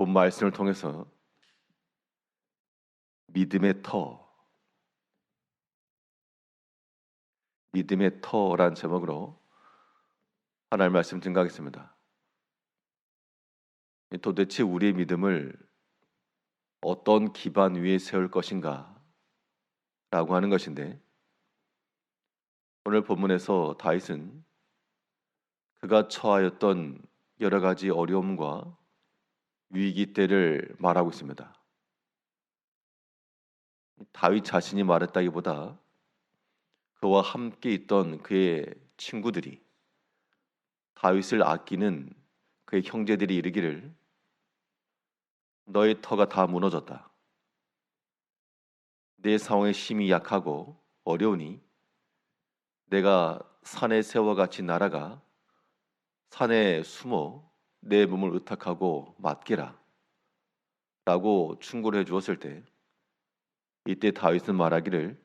본 말씀을 통해서 믿음의 터란 제목으로 하나님 말씀 증거하겠습니다. 도대체 우리의 믿음을 어떤 기반 위에 세울 것인가 라고 하는 것인데, 오늘 본문에서 다윗은 그가 처하였던 여러 가지 어려움과 위기 때를 말하고 있습니다. 다윗 자신이 말했다기보다 그와 함께 있던 그의 친구들이, 다윗을 아끼는 그의 형제들이 이르기를 너의 터가 다 무너졌다. 내 상황에 심히 약하고 어려우니 내가 산의 새와 같이 날아가 산에 숨어 내 몸을 의탁하고 맡기라 라고 충고를 해주었을 때, 이때 다윗은 말하기를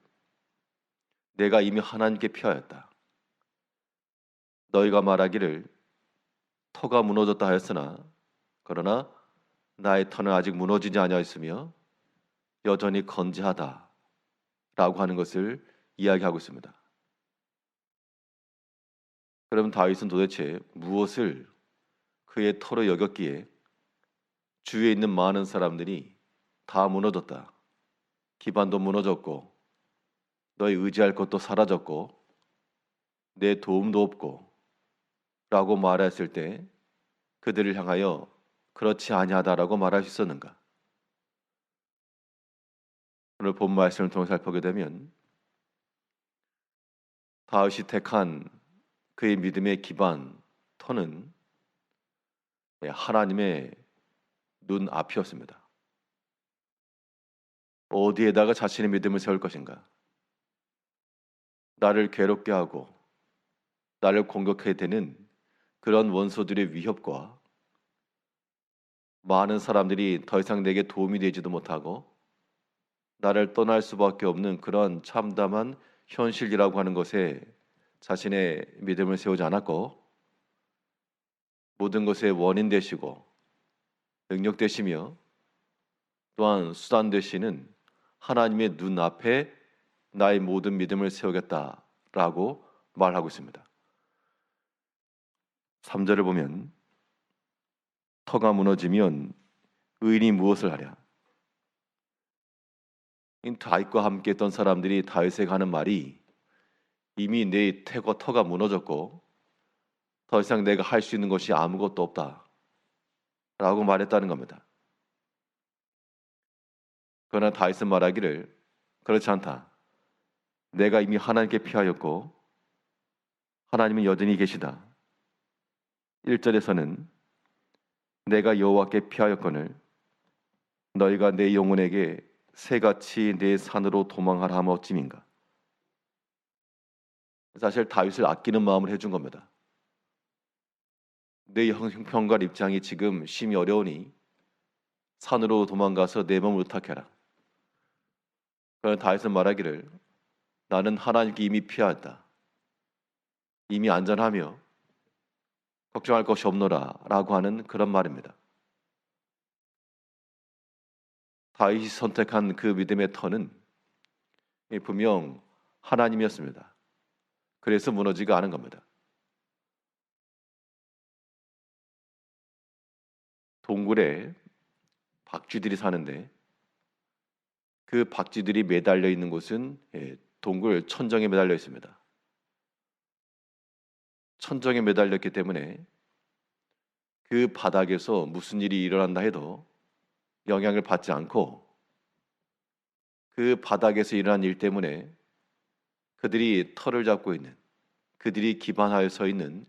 내가 이미 하나님께 피하였다. 너희가 말하기를 터가 무너졌다 하였으나 그러나 나의 터는 아직 무너지지 아니하였으며 여전히 건재하다 라고 하는 것을 이야기하고 있습니다. 그럼 다윗은 도대체 무엇을 그의 터로 여겼기에 주위에 있는 많은 사람들이 다 무너졌다, 기반도 무너졌고 너희 의지할 것도 사라졌고 내 도움도 없고 라고 말했을 때 그들을 향하여 그렇지 아니하다라고 말할 수 있었는가? 오늘 본 말씀을 통해 살펴보게 되면 다윗이 택한 그의 믿음의 기반 터는 하나님의 눈 앞이었습니다. 어디에다가 자신의 믿음을 세울 것인가? 나를 괴롭게 하고 나를 공격해야 되는 그런 원수들의 위협과 많은 사람들이 더 이상 내게 도움이 되지도 못하고 나를 떠날 수밖에 없는 그런 참담한 현실이라고 하는 것에 자신의 믿음을 세우지 않았고, 모든 것의 원인 되시고 능력 되시며 또한 수단 되시는 하나님의 눈앞에 나의 모든 믿음을 세우겠다라고 말하고 있습니다. 3절을 보면 터가 무너지면 의인이 무엇을 하랴? 다윗과 함께 했던 사람들이 다윗에게 하는 말이 이미 내 터가 무너졌고 더 이상 내가 할 수 있는 것이 아무것도 없다 라고 말했다는 겁니다. 그러나 다윗은 말하기를 그렇지 않다. 내가 이미 하나님께 피하였고 하나님은 여전히 계시다. 1절에서는 내가 여호와께 피하였거늘 너희가 내 영혼에게 새같이 내 산으로 도망하라 하면 어찌민가? 사실 다윗을 아끼는 마음을 해준 겁니다. 내 형편과 입장이 지금 심히 어려우니 산으로 도망가서 내 몸을 의탁해라. 그러나 다윗은 말하기를 나는 하나님께 이미 피하였다. 이미 안전하며 걱정할 것이 없노라 라고 하는 그런 말입니다. 다윗이 선택한 그 믿음의 터는 분명 하나님이었습니다. 그래서 무너지가 않은 겁니다. 동굴에 박쥐들이 사는데 그 박쥐들이 매달려 있는 곳은 동굴 천정에 매달려 있습니다. 천정에 매달렸기 때문에 그 바닥에서 무슨 일이 일어난다 해도 영향을 받지 않고, 그 바닥에서 일어난 일 때문에 그들이 털을 잡고 있는, 그들이 기반하여 서 있는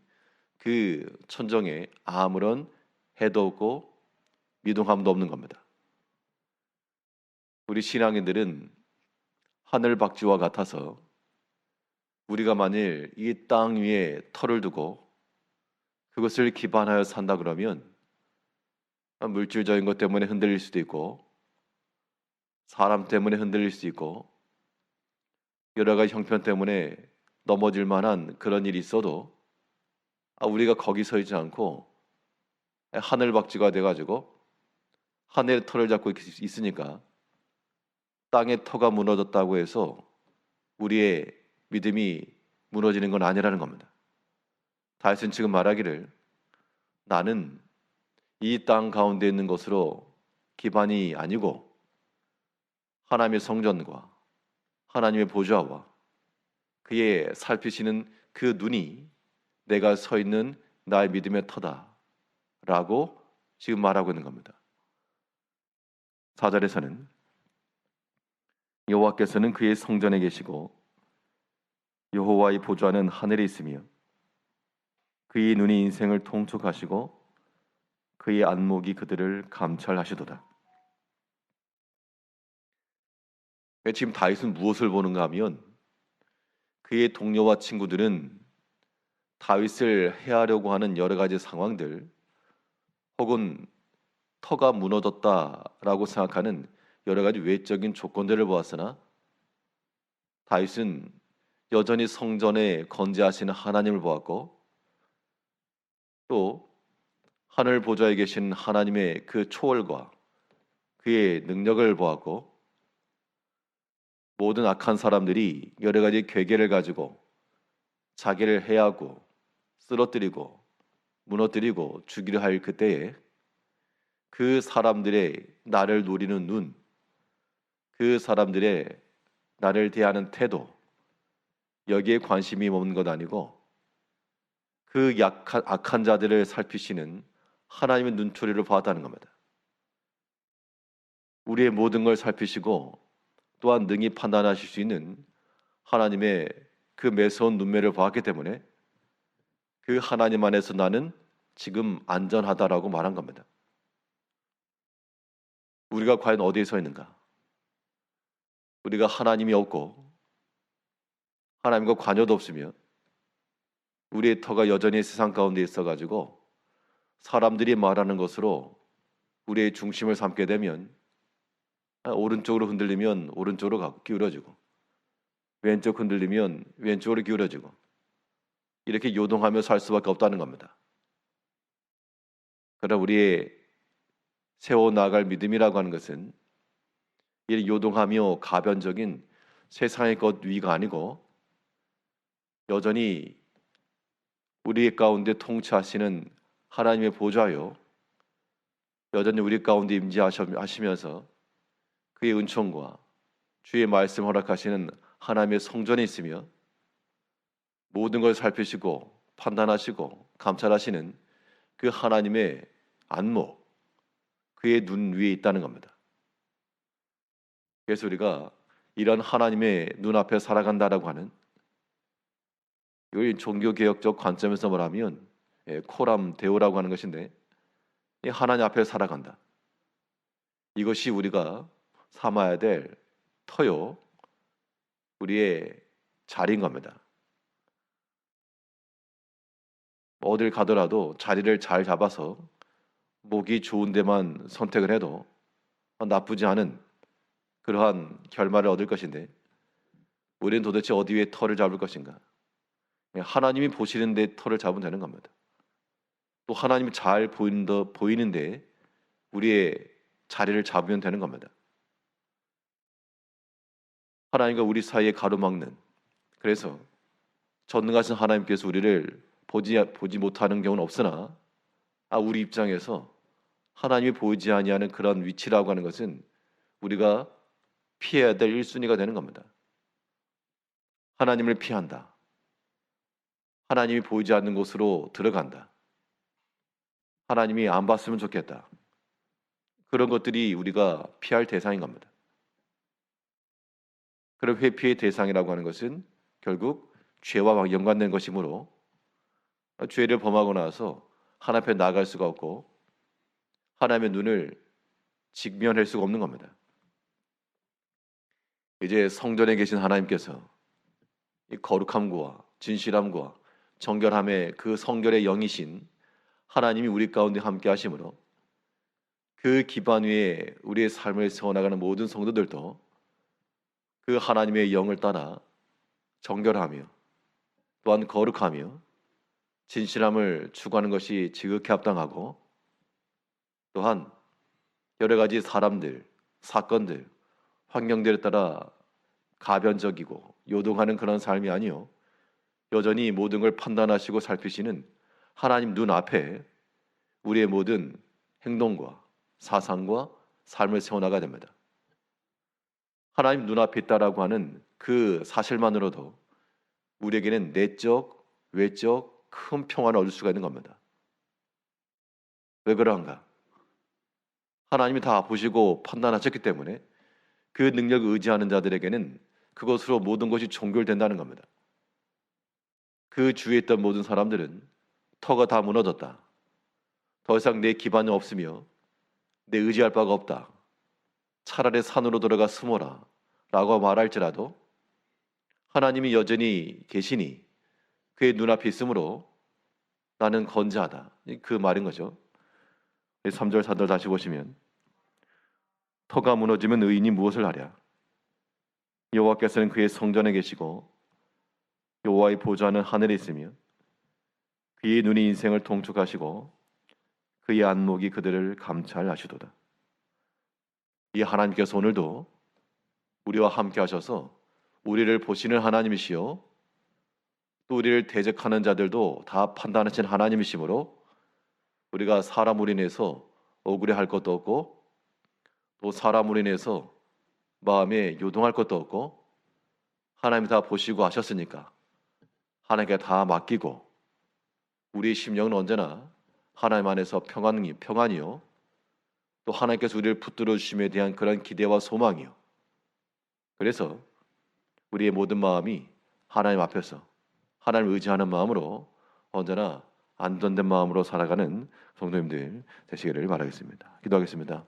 그 천정에 아무런 해도 없고 미동함도 없는 겁니다. 우리 신앙인들은 하늘박쥐와 같아서 우리가 만일 이 땅 위에 털을 두고 그것을 기반하여 산다 그러면 물질적인 것 때문에 흔들릴 수도 있고 사람 때문에 흔들릴 수도 있고 여러 가지 형편 때문에 넘어질 만한 그런 일이 있어도 우리가 거기 서 있지 않고 하늘박쥐가 돼가지고 하늘의 터를 잡고 있으니까 땅의 터가 무너졌다고 해서 우리의 믿음이 무너지는 건 아니라는 겁니다. 다윗은 지금 말하기를 나는 이 땅 가운데 있는 것으로 기반이 아니고 하나님의 성전과 하나님의 보좌와 그의 살피시는 그 눈이 내가 서 있는 나의 믿음의 터다라고 지금 말하고 있는 겁니다. 4절에서는 여호와께서는 그의 성전에 계시고 여호와의 보좌는 하늘에 있으며 그의 눈이 인생을 통촉하시고 그의 안목이 그들을 감찰하시도다. 지금 다윗은 무엇을 보는가 하면 그의 동료와 친구들은 다윗을 해하려고 하는 여러 가지 상황들 혹은 터가 무너졌다라고 생각하는 여러 가지 외적인 조건들을 보았으나 다윗은 여전히 성전에 건재하시는 하나님을 보았고 또 하늘 보좌에 계신 하나님의 그 초월과 그의 능력을 보았고 모든 악한 사람들이 여러 가지 괴계를 가지고 자기를 해하고 쓰러뜨리고 무너뜨리고 죽이려 할 그때에 그 사람들의 나를 노리는 눈, 그 사람들의 나를 대하는 태도 여기에 관심이 없는 것 아니고 그 악한 자들을 살피시는 하나님의 눈초리를 보았다는 겁니다. 우리의 모든 걸 살피시고 또한 능히 판단하실 수 있는 하나님의 그 매서운 눈매를 보았기 때문에 그 하나님 안에서 나는 지금 안전하다라고 말한 겁니다. 우리가 과연 어디에 서 있는가? 우리가 하나님이 없고 하나님과 관여도 없으며 우리의 터가 여전히 세상 가운데 있어가지고 사람들이 말하는 것으로 우리의 중심을 삼게 되면 오른쪽으로 흔들리면 오른쪽으로 기울어지고 왼쪽 흔들리면 왼쪽으로 기울어지고 이렇게 요동하며 살 수밖에 없다는 겁니다. 그러나 우리의 세워나갈 믿음이라고 하는 것은 이 요동하며 가변적인 세상의 것 위가 아니고 여전히 우리 가운데 통치하시는 하나님의 보좌요 여전히 우리 가운데 임재하시면서 그의 은총과 주의 말씀 허락하시는 하나님의 성전에 있으며 모든 걸 살피시고 판단하시고 감찰하시는 그 하나님의 안목, 그의 눈 위에 있다는 겁니다. 그래서 우리가 이런 하나님의 눈앞에 살아간다라고 하는 이 종교개혁적 관점에서 말하면 코람 데오라고 하는 것인데 이 하나님 앞에 살아간다. 이것이 우리가 삼아야 될 터요 우리의 자리인 겁니다. 어딜 가더라도 자리를 잘 잡아서 목이 좋은 데만 선택을 해도 나쁘지 않은 그러한 결말을 얻을 것인데 우리는 도대체 어디 위에 터를 잡을 것인가? 하나님이 보시는 데 터를 잡으면 되는 겁니다. 또 하나님이 잘 보이는데 우리의 자리를 잡으면 되는 겁니다. 하나님과 우리 사이에 가로막는 그래서 전능하신 하나님께서 우리를 보지 못하는 경우는 없으나 우리 입장에서 하나님이 보이지 아니하는 그런 위치라고 하는 것은 우리가 피해야 될 1순위가 되는 겁니다. 하나님을 피한다. 하나님이 보이지 않는 곳으로 들어간다. 하나님이 안 봤으면 좋겠다. 그런 것들이 우리가 피할 대상인 겁니다. 그런 회피의 대상이라고 하는 것은 결국 죄와 연관된 것이므로 죄를 범하고 나서 하나님 앞에 나아갈 수가 없고 하나님의 눈을 직면할 수가 없는 겁니다. 이제 성전에 계신 하나님께서 이 거룩함과 진실함과 정결함의 그 성결의 영이신 하나님이 우리 가운데 함께 하심으로 그 기반 위에 우리의 삶을 세워나가는 모든 성도들도 그 하나님의 영을 따라 정결하며 또한 거룩하며 진실함을 추구하는 것이 지극히 합당하고 또한 여러 가지 사람들, 사건들, 환경들에 따라 가변적이고 요동하는 그런 삶이 아니요. 여전히 모든 걸 판단하시고 살피시는 하나님 눈앞에 우리의 모든 행동과 사상과 삶을 세워나가야 됩니다. 하나님 눈앞에 있다라고 하는 그 사실만으로도 우리에게는 내적, 외적 큰 평안을 얻을 수가 있는 겁니다. 왜 그러한가? 하나님이 다 보시고 판단하셨기 때문에 그 능력을 의지하는 자들에게는 그것으로 모든 것이 종결된다는 겁니다. 그 주위에 있던 모든 사람들은 터가 다 무너졌다. 더 이상 내 기반이 없으며 내 의지할 바가 없다. 차라리 산으로 들어가 숨어라 라고 말할지라도 하나님이 여전히 계시니 그의 눈앞에 있으므로 나는 건재하다. 그 말인 거죠. 3절 4절 다시 보시면 터가 무너지면 의인이 무엇을 하랴. 여호와께서는 그의 성전에 계시고 여호와의 보좌는 하늘에 있으며 그의 눈이 인생을 통촉하시고 그의 안목이 그들을 감찰하시도다. 이 하나님께서 오늘도 우리와 함께 하셔서 우리를 보시는 하나님이시요 또 우리를 대적하는 자들도 다 판단하신 하나님이시므로 우리가 사람으로 인해서 억울해할 것도 없고 또 사람으로 인해서 마음에 요동할 것도 없고 하나님이 다 보시고 하셨으니까 하나님께 다 맡기고 우리의 심령은 언제나 하나님 안에서 평안이요 또 하나님께서 우리를 붙들어 주심에 대한 그런 기대와 소망이요. 그래서 우리의 모든 마음이 하나님 앞에서 하나님을 의지하는 마음으로 언제나 안전된 마음으로 살아가는 성도님들 되시기를 바라겠습니다. 기도하겠습니다.